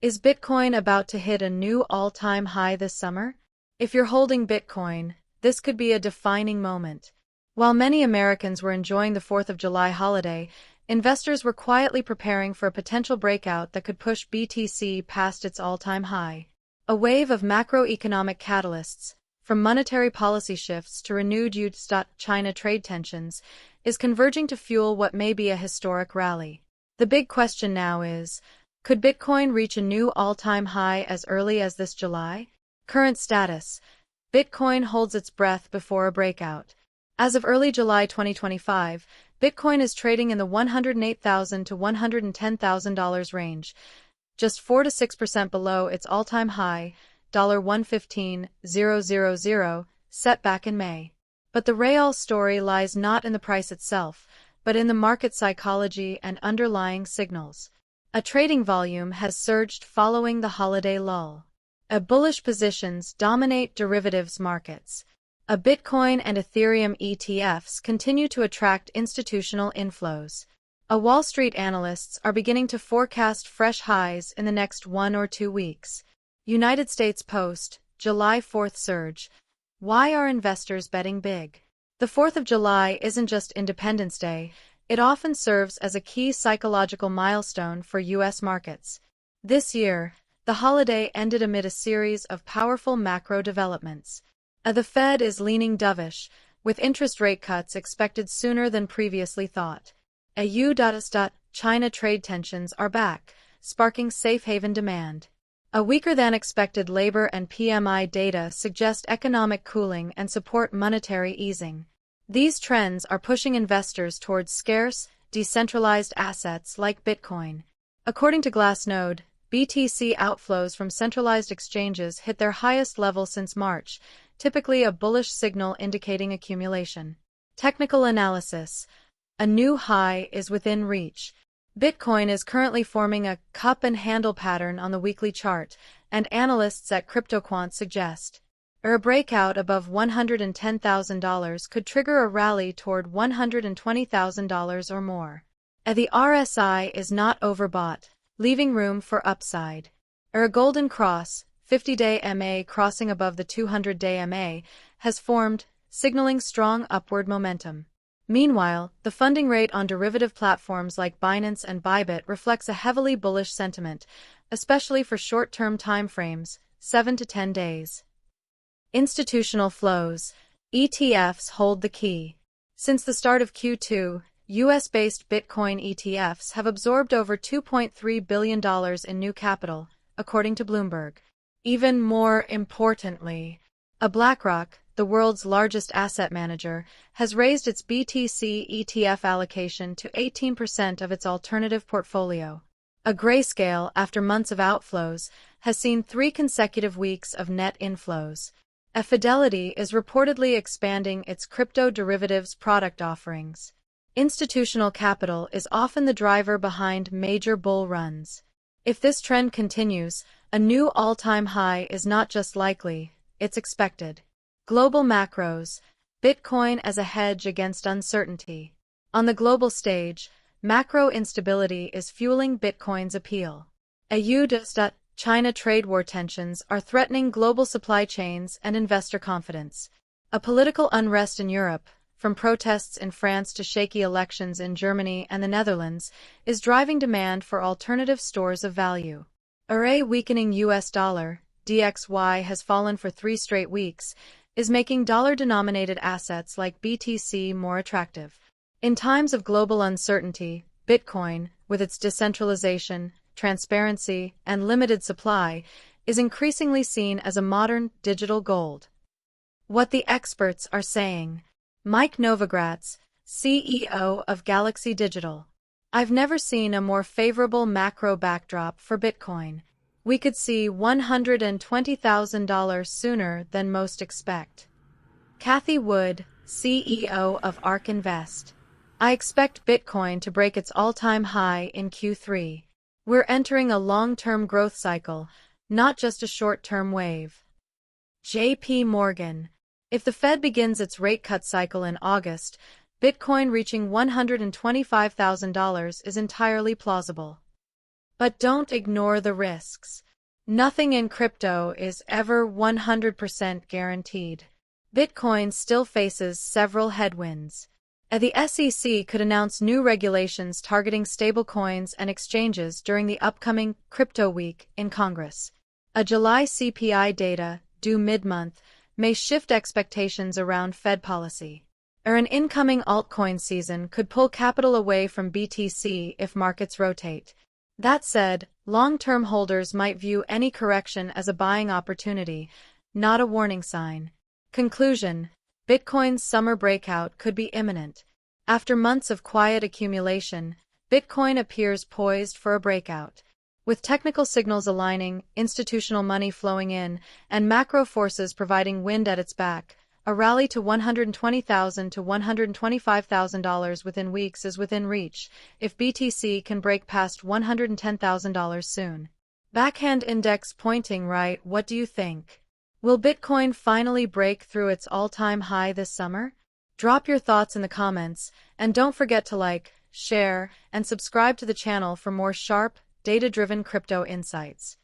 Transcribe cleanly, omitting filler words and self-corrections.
Is Bitcoin about to hit a new all-time high this summer? If you're holding Bitcoin, this could be a defining moment. While many Americans were enjoying the 4th of July holiday, investors were quietly preparing for a potential breakout that could push BTC past its all-time high. A wave of macroeconomic catalysts, from monetary policy shifts to renewed U.S.-China trade tensions, is converging to fuel what may be a historic rally. The big question now is, could Bitcoin reach a new all-time high as early as this July? Current status: Bitcoin holds its breath before a breakout. As of early July 2025, Bitcoin is trading in the $108,000 to $110,000 range, just 4 to 6% below its all-time high, $115,000, set back in May. But the real story lies not in the price itself, but in the market psychology and underlying signals. A trading volume has surged following the holiday lull. Bullish positions dominate derivatives markets. Bitcoin and Ethereum ETFs continue to attract institutional inflows. Wall Street analysts are beginning to forecast fresh highs in the next 1 or 2 weeks. United States Post, July 4th surge. Why are investors betting big? The 4th of July isn't just Independence Day, it often serves as a key psychological milestone for U.S. markets. This year, the holiday ended amid a series of powerful macro developments. The Fed is leaning dovish, with interest rate cuts expected sooner than previously thought. U.S.-China trade tensions are back, sparking safe haven demand. A weaker-than-expected labor and PMI data suggest economic cooling and support monetary easing. These trends are pushing investors towards scarce, decentralized assets like Bitcoin. According to Glassnode, BTC outflows from centralized exchanges hit their highest level since March, typically a bullish signal indicating accumulation. Technical analysis: a new high is within reach. Bitcoin is currently forming a cup and handle pattern on the weekly chart, and analysts at CryptoQuant suggest a breakout above $110,000 could trigger a rally toward $120,000 or more. The RSI is not overbought, leaving room for upside. A golden cross, 50-day MA crossing above the 200-day MA, has formed, signaling strong upward momentum. Meanwhile, the funding rate on derivative platforms like Binance and Bybit reflects a heavily bullish sentiment, especially for short-term timeframes, 7 to 10 days. Institutional flows: ETFs hold the key. Since the start of Q2, U.S.-based Bitcoin ETFs have absorbed over $2.3 billion in new capital, according to Bloomberg. Even more importantly, BlackRock, the world's largest asset manager, has raised its BTC ETF allocation to 18% of its alternative portfolio. Grayscale, after months of outflows, has seen 3 consecutive weeks of net inflows. Fidelity is reportedly expanding its crypto derivatives product offerings. Institutional capital is often the driver behind major bull runs. If this trend continues, a new all-time high is not just likely, it's expected. Global macros: Bitcoin as a hedge against uncertainty. On the global stage, macro instability is fueling Bitcoin's appeal. U.S.-China trade war tensions are threatening global supply chains and investor confidence. Political unrest in Europe, from protests in France to shaky elections in Germany and the Netherlands, is driving demand for alternative stores of value. A weakening U.S. dollar, DXY has fallen for 3 straight weeks, is making dollar-denominated assets like BTC more attractive. In times of global uncertainty, Bitcoin, with its decentralization, transparency, and limited supply, is increasingly seen as a modern digital gold. What the experts are saying. Mike Novogratz, CEO of Galaxy Digital: I've never seen a more favorable macro backdrop for Bitcoin. We could see $120,000 sooner than most expect. Kathy Wood, CEO of ARK Invest: I expect Bitcoin to break its all-time high in Q3. We're entering a long-term growth cycle, not just a short-term wave. J.P. Morgan: if the Fed begins its rate cut cycle in August, Bitcoin reaching $125,000 is entirely plausible. But don't ignore the risks. Nothing in crypto is ever 100% guaranteed. Bitcoin still faces several headwinds. The SEC could announce new regulations targeting stablecoins and exchanges during the upcoming Crypto Week in Congress. A July CPI data, due mid-month, may shift expectations around Fed policy. Or an incoming altcoin season could pull capital away from BTC if markets rotate. That said, long-term holders might view any correction as a buying opportunity, not a warning sign. Conclusion: Bitcoin's summer breakout could be imminent. After months of quiet accumulation, Bitcoin appears poised for a breakout. With technical signals aligning, institutional money flowing in, and macro forces providing wind at its back, a rally to $120,000 to $125,000 within weeks is within reach, if BTC can break past $110,000 soon. Backhand index pointing right. What do you think? Will Bitcoin finally break through its all-time high this summer? Drop your thoughts in the comments, and don't forget to like, share, and subscribe to the channel for more sharp, data-driven crypto insights.